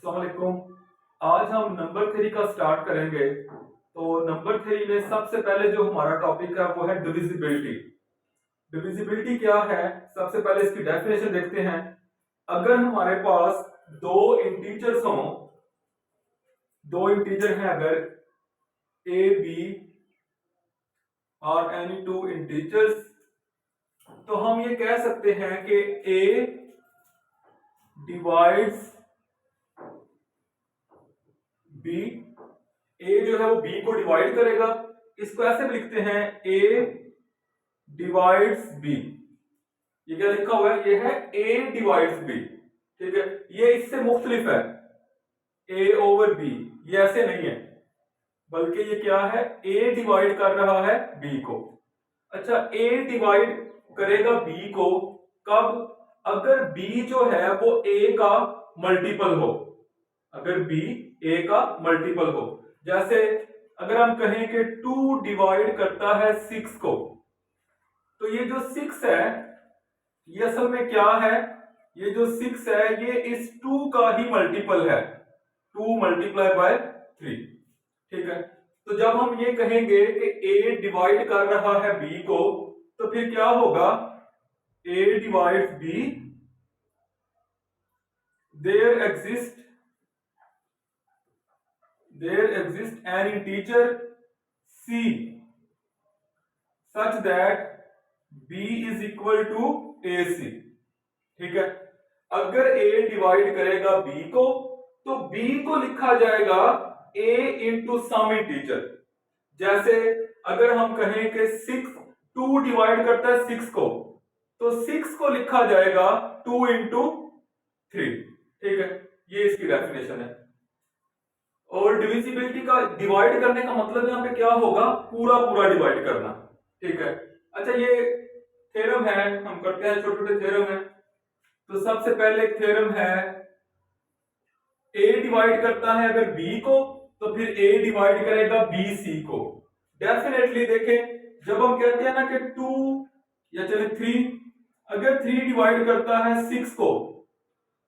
अस्सलाम वालेकुम। आज हम नंबर थ्योरी का स्टार्ट करेंगे। तो नंबर थ्योरी में सबसे पहले जो हमारा टॉपिक है वो है डिविजिबिलिटी। डिविजिबिलिटी क्या है, सबसे पहले इसकी डेफिनेशन देखते हैं। अगर हमारे पास दो इंटीजर्स हों, दो इंटीजर हैं, अगर ए बी और एनी टू इंटीजर्स, तो हम ये कह सकते हैं कि ए डिवाइड्स बी, ए जो है वो बी को डिवाइड करेगा। इसको ऐसे भी लिखते हैं ए डिवाइड्स बी। ये क्या लिखा हुआ है, ये है ए डिवाइड्स बी। ठीक है, ये इससे मुख्तलिफ है, ए ओवर बी, ये ऐसे नहीं है, बल्कि ये क्या है, ए डिवाइड कर रहा है बी को। अच्छा, ए डिवाइड करेगा बी को कब? अगर बी जो है वो ए का मल्टीपल हो, अगर बी ए का मल्टीपल हो। जैसे अगर हम कहें कि 2 डिवाइड करता है 6 को, तो ये जो 6 है ये असल में क्या है, ये जो 6 है ये इस 2 का ही मल्टीपल है, 2 मल्टीप्लाई बाय 3। ठीक है, तो जब हम ये कहेंगे कि a डिवाइड कर रहा है b को, तो फिर क्या होगा, a divides b, there exist an integer c such that b is equal to ac। ठीक है, अगर a डिवाइड करेगा b को, तो b को लिखा जाएगा a इंटू सम इंटीजर। जैसे अगर हम कहें कि 2 डिवाइड करता है 6 को, तो 6 को लिखा जाएगा 2 इंटू 3। ठीक है, ये इसकी डेफिनेशन है। और डिविजिबिलिटी का डिवाइड करने का मतलब यहां पे क्या होगा, पूरा पूरा डिवाइड करना। ठीक है, अच्छा ये थ्योरम है, हम करते हैं, छोटे छोटे थ्योरम है। तो सबसे पहले एक थ्योरम है, a डिवाइड करता है अगर b को, तो फिर a डिवाइड करेगा b c को। डेफिनेटली देखें, जब हम कहते हैं ना कि 2 या चले 3, अगर 3 डिवाइड करता है 6 को,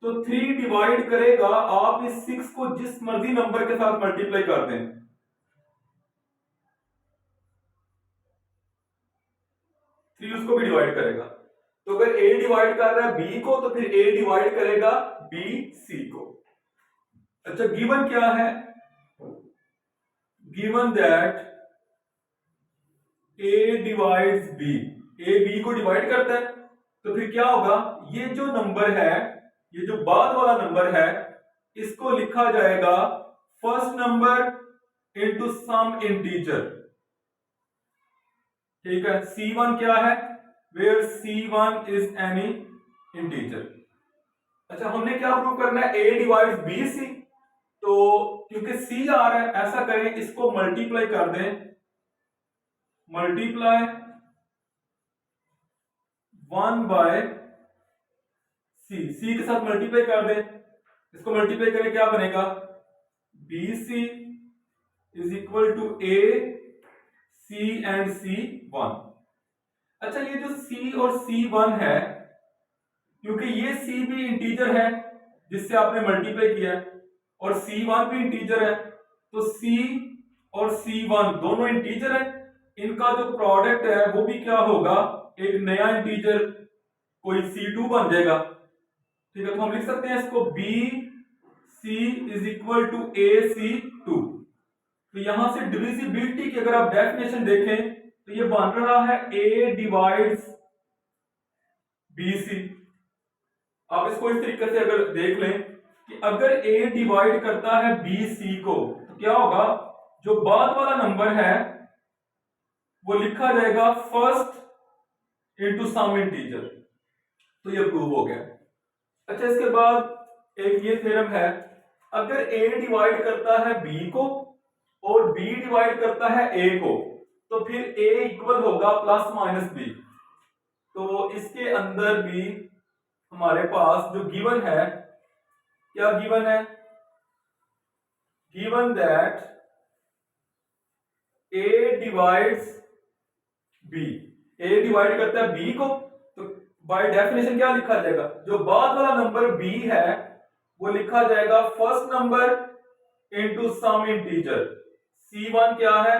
तो 3 डिवाइड करेगा, आप इस 6 को जिस मर्जी नंबर के साथ मल्टीप्लाई कर दें, 3 उसको भी डिवाइड करेगा। तो अगर a डिवाइड कर रहा है b को, तो फिर a डिवाइड करेगा b c को। अच्छा, गिवन क्या है, given that a divides b, a b को डिवाइड करता है, तो फिर क्या होगा, ये जो नंबर है, ये जो बाद वाला नंबर है, इसको लिखा जाएगा first number into some integer. ठीक है, c1 क्या है, where c1 is any integer. अच्छा, हमने क्या प्रूव करना है, a डिवाइड्स b c। तो क्योंकि c आ रहा है, ऐसा करें, इसको मल्टीप्लाई कर दें, मल्टीप्लाई 1 बाय c के साथ मल्टीप्लाई कर दें, इसको मल्टीप्लाई करें, क्या बनेगा, bc is equal to a c and c1। अच्छा, ये जो c और c1 है, क्योंकि ये c भी इंटीजर है जिससे आपने मल्टीप्लाई किया है, और c1 भी इंटीजर है, तो c और c1 दोनों इंटीजर है, इनका जो प्रोडक्ट है वो भी क्या होगा, एक नया इंटीजर, कोई c2 बन जाएगा। ठीक है, तो हम लिख सकते हैं इसको b c is equal to a c2। तो यहां से डिविजिबिलिटी की अगर आप डेफिनेशन देखें, तो ये बन रहा है a डिवाइड्स bc। आप इसको इस तरीके से अगर देख लें कि अगर a डिवाइड करता है bc को, तो क्या होगा, जो बाद वाला नंबर है वो लिखा जाएगा फर्स्ट इंटू सम इंटीजर। तो ये प्रूव हो गया। अच्छा, इसके बाद एक ये थ्योरम है, अगर a डिवाइड करता है b को और b डिवाइड करता है a को, तो फिर a इक्वल होगा प्लस माइनस b। तो इसके अंदर भी हमारे पास जो गिवन है, क्या गिवन है, given that a divides b, a divide करता है b को, तो बाय डेफिनेशन क्या लिखा जाएगा, जो बाद वाला नंबर b है वो लिखा जाएगा first number into some integer. C1 क्या है,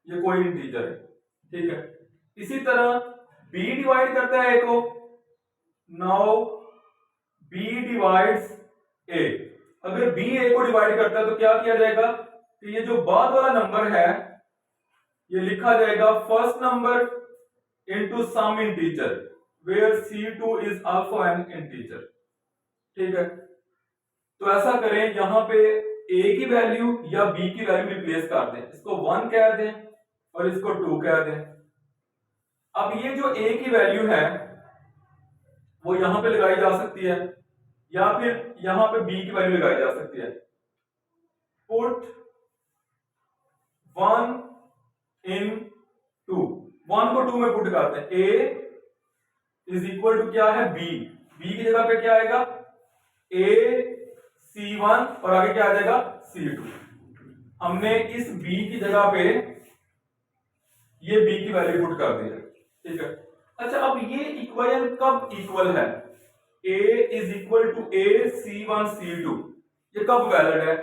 ये कोई इंटीजर है, ठीक है। इसी तरह B डिवाइड करता है A को, नाउ B डिवाइड्स A। अगर B A को डिवाइड करता है तो क्या किया जाएगा कि ये जो बाद वाला नंबर है ये लिखा जाएगा first number into some integer where C2 is also an integer, ठीक है। तो ऐसा करें, यहां पे A की वैल्यू या B की वैल्यू रिप्लेस कर दें, इसको 1 कह दें और इसको 2 कह दें। अब ये जो A की वैल्यू है वो यहां पे लगाई जा सकती है या फिर यहां पे B की वैल्यू लगाई जा सकती है। पुट 1 इन 2, 1 को 2 में पुट करते हैं। A इज इक्वल टू क्या है B, B की जगह पे क्या आएगा A C1 और आगे क्या आ जाएगा C2। हमने इस B की जगह पे ये B की वैल्यू पुट कर दी है, ठीक है। अच्छा, अब ये इक्वेशन कब इक्वल है, A is equal to A C1 C2, ये कब वैलिड है?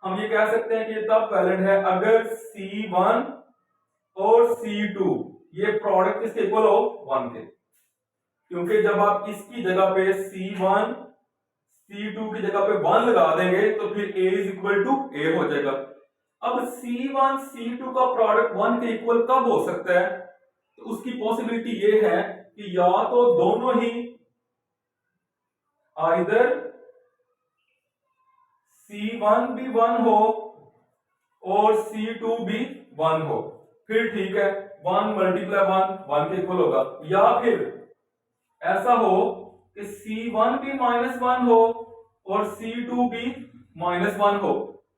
हम ये कह सकते हैं कि ये तब वैलिड है अगर C1 और C2 ये प्रोडक्ट किसके इक्वल हो, 1 के। क्योंकि जब आप इसकी जगह पे C1 C2 की जगह पे 1 लगा देंगे तो फिर A is equal to A हो जाएगा। अब C1 C2 का प्रोडक्ट 1 के इक्वल कब हो सकता है? तो उसकी पॉसिबिलिटी ये है कि या तो दोनों ही आइदर C1 भी 1 हो और C2 भी 1 हो, फिर ठीक है 1 मल्टीप्लाई 1 के इक्वल होगा। या फिर ऐसा हो कि C1 भी -1 हो और C2 भी -1 हो,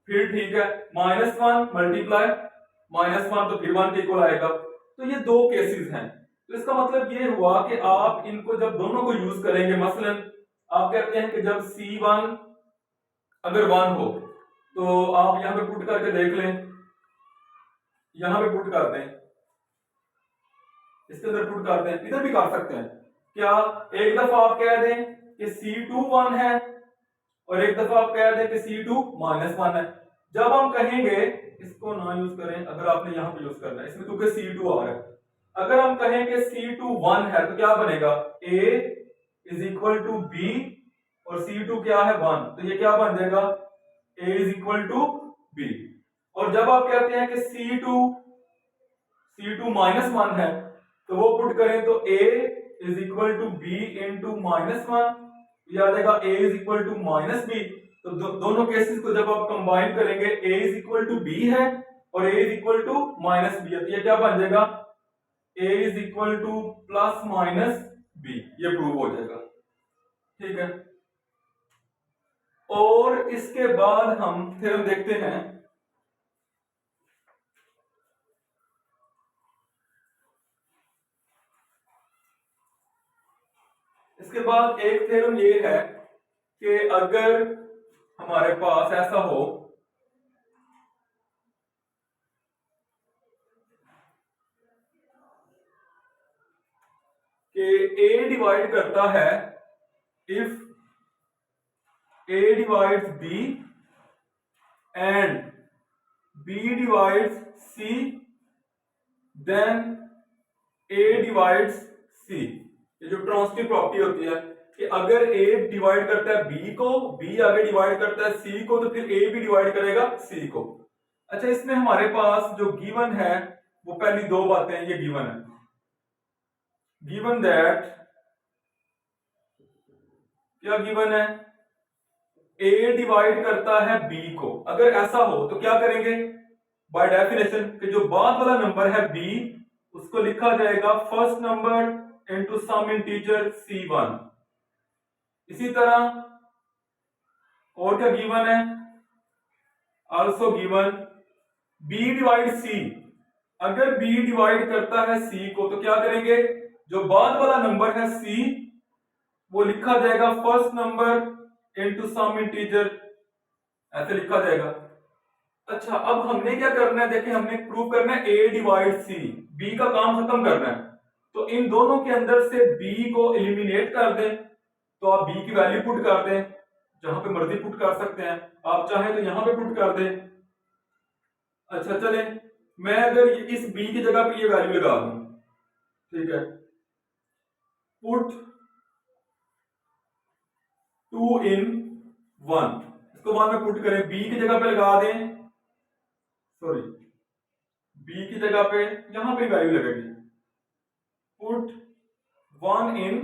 फिर ठीक है -1 मल्टीप्लाई -1 तो फिर 1 के इक्वल आएगा। तो ये दो केसेस हैं। तो इसका मतलब ये हुआ कि आप इनको जब दोनों को यूज करेंगे, मसलन आप कहते हैं कि जब C1 अगर 1 हो तो आप यहां पे पुट करके देख लें, यहां पे पुट कर दें, इसके अंदर पुट कर दें, इधर भी कर सकते हैं। क्या एक दफा आप कह दें कि C2 1 है और एक दफा आप कह दें कि C2 -1 है। जब हम कहेंगे, इसको ना यूज करें, अगर आपने यहां पे यूज करना है इसमें क्योंकि C2 आ रहा है, अगर हम कहें कि C2 1 है तो क्या बनेगा A is equal to B और C2 क्या है 1, तो ये क्या बन जाएगा A is equal to B। और जब आप कहते हैं कि C2 -1 है तो वो पुट करें तो A is equal to B into -1, ये आ जाएगा A is equal to -B। तो दोनों केसेस को जब आप कंबाइन करेंगे A is equal to B है और A is equal to -B है, तो ये क्या बन जाएगा A is equal to +-B, ये प्रूव हो जाएगा, ठीक है। और इसके बाद हम थ्योरम देखते हैं। इसके बाद एक थ्योरम ये है कि अगर हमारे पास ऐसा हो कि A डिवाइड करता है, if A divides B and B divides C, then A divides C। ये जो ट्रांजिटिव प्रॉपर्टी होती है कि अगर A डिवाइड करता है B को, B आगे डिवाइड करता है C को, तो फिर A भी डिवाइड करेगा C को। अच्छा, इसमें हमारे पास जो गिवन है वो पहली दो बातें ये गिवन है, गिवन दैट, क्या गिवन है A डिवाइड करता है B को। अगर ऐसा हो तो क्या करेंगे, बाय डेफिनेशन कि जो बाद वाला नंबर है B उसको लिखा जाएगा first number into some integer C1। इसी तरह और क्या गिवन है, also given B divide C। अगर B डिवाइड करता है C को तो क्या करेंगे, जो बाद वाला नंबर है C वो लिखा जाएगा first number into some integer, ऐसे लिखा जाएगा। अच्छा, अब हमने क्या करना है, देखिए हमने प्रूव करना है A डिवाइड C, B का काम खत्म करना है। तो इन दोनों के अंदर से B को एलिमिनेट कर दें, तो आप B की वैल्यू पुट कर दें, जहां पे मर्जी पुट कर सकते हैं, आप चाहे तो यहां पे पुट कर दें। अच्छा चले, मैं अगर इस b की जगह पे ये वैल्यू लगा दूं, ठीक है, पुट 2 in 1, इसको बाद में पुट करें, b की जगह पे लगा दें, सॉरी b की जगह पे यहां पे वैल्यू लगेगी, पुट 1 in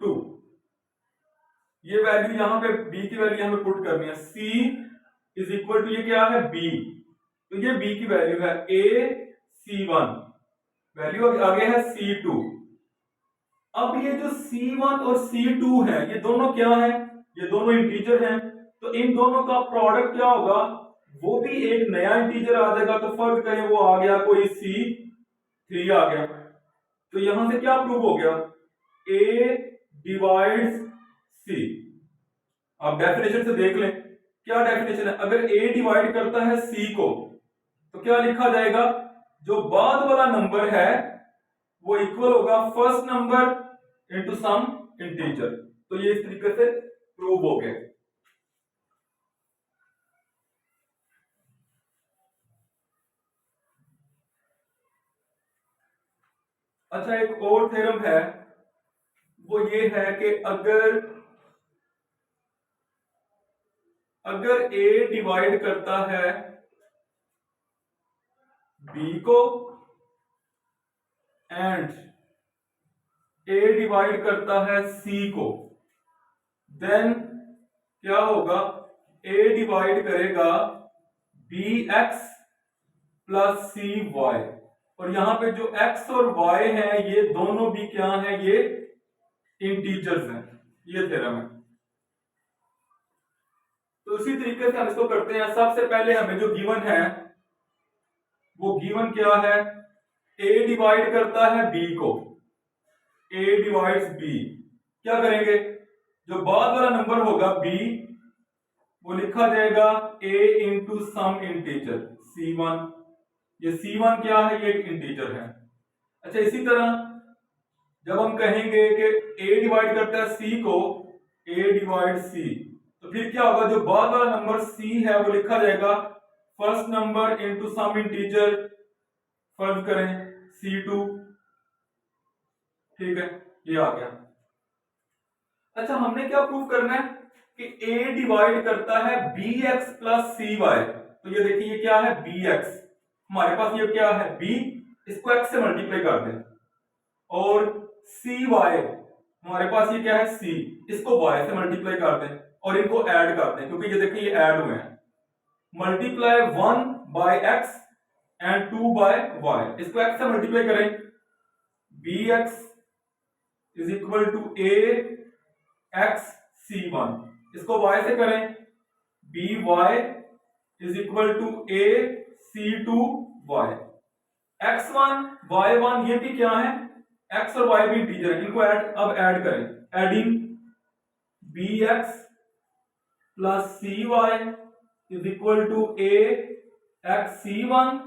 2, ये वैल्यू यहां पे b की वैल्यू यहां पे पुट करनी है, c इज इक्वल टू ये क्या है b, तो ये b की वैल्यू है a c1, वैल्यू आगे है c2। अब ये जो c1 और c2 है ये दोनों क्या है, ये दोनों इंटीजर हैं, तो इन दोनों का प्रोडक्ट क्या होगा, वो भी एक नया इंटीजर आ जाएगा, तो फर्क करें वो आ गया कोई c3 आ गया, तो यहां से क्या प्रूव हो गया, a डिवाइड्स c। आप डेफिनेशन से देख लें, क्या डेफिनेशन है, अगर a डिवाइड करता है c को तो क्या लिखा जाएगा, जो बाद वाला नंबर है वो इक्वल होगा first number into some integer, तो ये इस तरीके से प्रूव हो गया। अच्छा एक और थ्योरम है, वो ये है कि अगर a डिवाइड करता है b को एंड a डिवाइड करता है c को, देन क्या होगा, a डिवाइड करेगा bx प्लस cy, और यहां पे जो x और y है ये दोनों भी क्या है, ये इंटीजर्स हैं, ये थ्योरम है। तो इसी तरीके से हम इसको करते हैं, सबसे पहले हमें जो गिवन है वो गिवन क्या है, a डिवाइड करता है b को, a डिवाइड्स b, क्या करेंगे, जो बाद वाला नंबर होगा b वो लिखा जाएगा a into some integer c1, ये c1 क्या है, ये एक इंटीजर है। अच्छा इसी तरह जब हम कहेंगे कि a डिवाइड करता है c को, a डिवाइड c, तो फिर क्या होगा, जो बाद वाला नंबर c है वो लिखा जाएगा first number into some integer, फर्ज करें c2, ठीक है, ये आ गया। अच्छा हमने क्या प्रूफ करना है कि a डिवाइड करता है bx प्लस cy, तो ये देखिए ये क्या है bx, हमारे पास ये क्या है b, इसको x से मल्टीप्लाई कर दें, और cy हमारे पास ये क्या है c, इसको y से मल्टीप्लाई कर दें और इनको ऐड कर दें, क्योंकि ये देखिए ये ऐड हुए हैं, multiply 1 by x and 2 by y, इसको x से मल्टीप्लाई करें, bx is equal to a x c1, इसको y से करें, by is equal to a c2y, x1 y1 ये भी क्या है, x और y भी इंटीजर है, इनको अब ऐड करें, adding bx plus cy is equal to a x c1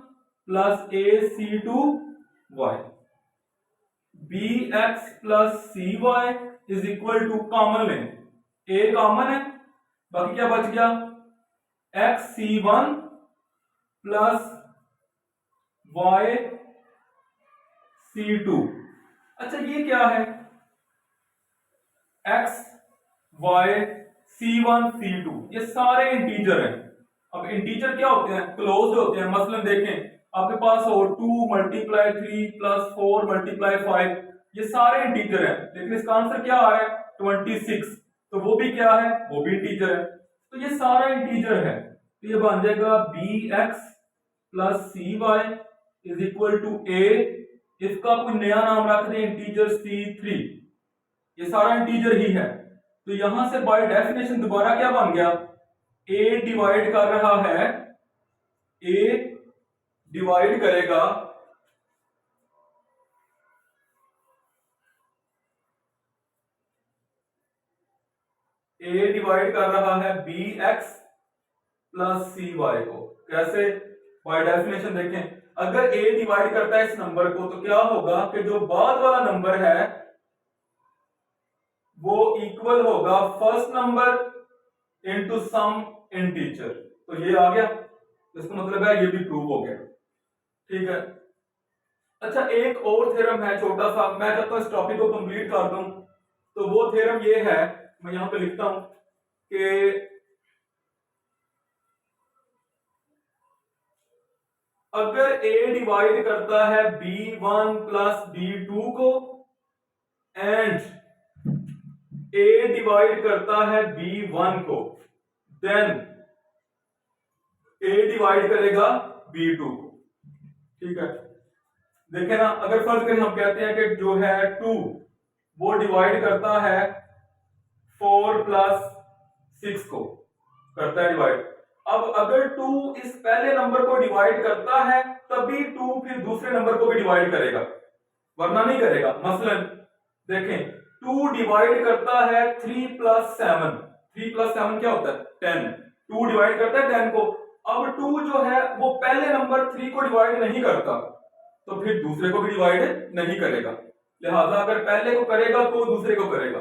plus a c2y, bx plus cy is equal to, common लें, a कॉमन है, बाकी क्या बच गया, x c1 plus y c2। अच्छा ये क्या है, x y c1 c2 ये सारे इंटीजर हैं। अब इंटीजर क्या होते हैं, क्लोज्ड होते हैं, मसलन देखें आपके पास हो 2 मल्टीप्लाई 3 प्लस 4 मल्टीप्लाई 5, ये सारे इंटीजर हैं, लेकिन इसका आंसर क्या आ रहा है 26, तो वो भी क्या है, वो भी इंटीजर है, तो ये सारा इंटीजर है, तो ये बन जाएगा bx plus cy is equal to a, इसका कोई नया नाम रख दें इंटीजर c3, ये सारा इंटीजर ही है, तो यहां से बाय डेफिनेशन दोबारा क्या बन गया, a डिवाइड कर रहा है, a डिवाइड करेगा a डिवाइड कर रहा है bx प्लस cy को, कैसे, बाय डेफिनेशन देखें, अगर a डिवाइड करता है इस नंबर को तो क्या होगा कि जो बाद वाला नंबर है वो इक्वल होगा first number into some integer. तो ये आ गया, इसका मतलब है ये भी प्रूव हो गया। ठीक है। अच्छा, एक और थ्योरम है छोटा सा, मैं चाहता हूं इस टॉपिक को कंप्लीट कर दूं। तो वो थ्योरम ये है, मैं यहां पे लिखता हूं कि अगर a डिवाइड करता है b1 प्लस b2 को एंड a डिवाइड करता है b1 को, देन a डिवाइड करेगा b2 को। ठीक है। देखें ना, अगर फर्ज करें हम कहते हैं कि जो है 2 वो डिवाइड करता है 4 प्लस 6 को, करता है डिवाइड। अब अगर 2 इस पहले नंबर को डिवाइड करता है तभी 2 फिर दूसरे नंबर को भी डिवाइड करेगा, वरना नहीं करेगा। मसलन देखें, 2 डिवाइड करता है 3 प्लस 7, 3 प्लस 7 क्या होता है 10, 2 डिवाइड करता है 10 को। अब 2 जो है वो पहले नंबर 3 को डिवाइड नहीं करता, तो फिर दूसरे को भी डिवाइड नहीं करेगा, लिहाजा अगर पहले को करेगा तो दूसरे को करेगा।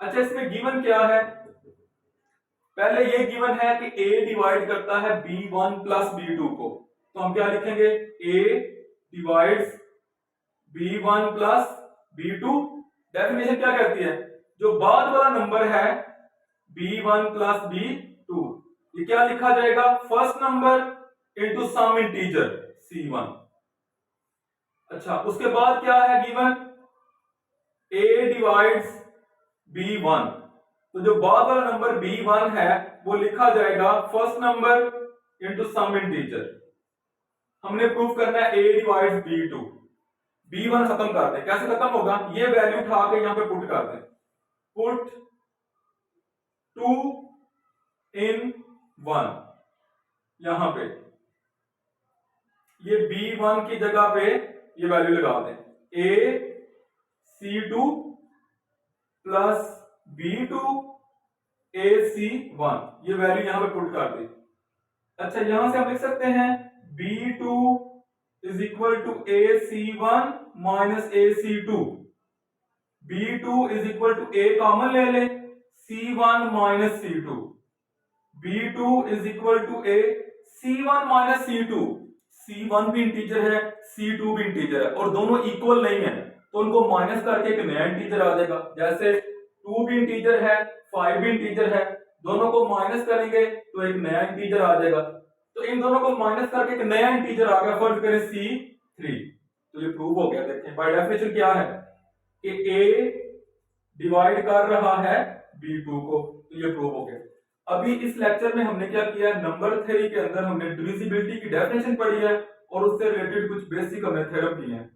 अच्छा, इसमें गिवन क्या है, पहले ये गिवन है कि a डिवाइड करता है b1 प्लस b2 को, तो हम क्या लिखेंगे, a divides b1 plus b2। Definition क्या कहती है, जो बाद वाला नंबर है b1 प्लस b2, ये क्या लिखा जाएगा, first number into some integer c1। अच्छा, उसके बाद क्या है गिवन, a डिवाइड्स b1, तो जो बाद वाला नंबर b1 है वो लिखा जाएगा first number into some integer. हमने प्रूफ करना है a डिवाइड्स b2, b1 खत्म कर दें। कैसे खत्म होगा, ये वैल्यू उठा के यहां पे पुट कर दें, पुट 2 इन 1, यहां पे ये b1 की जगह पे ये वैल्यू लगा दें, a c2 plus b2 ac1, ये वैल्यू यहां पे पुट कर दी। अच्छा, यहां से हम लिख सकते हैं b2 is equal to ac1 minus ac2, b2 is equal to a common ले लें, c1 minus c2, b2 is equal to a c1 minus c2, c1 भी इंटीजर है c2 भी इंटीजर है और दोनों इक्वल नहीं है, तो उनको माइनस करके एक नया इंटीजर आ जाएगा। जैसे 2 भी इंटीजर है 5 भी इंटीजर है, दोनों को माइनस करेंगे तो एक नया इंटीजर आ जाएगा। तो इन दोनों को माइनस करके एक नया इंटीजर आ गया, फर्ज करें c3, तो ये प्रूव हो गया। देखें बाय डेफिनेशन क्या है कि a डिवाइड कर रहा है b2 को, तो ये प्रूव हो गया। अभी इस लेक्चर में हमने क्या किया, नंबर थ्योरी के अंदर हमने डिविजिबिलिटी की डेफिनेशन पढ़ी है और उससे रिलेटेड कुछ बेसिक हमने थ्योरम किए हैं।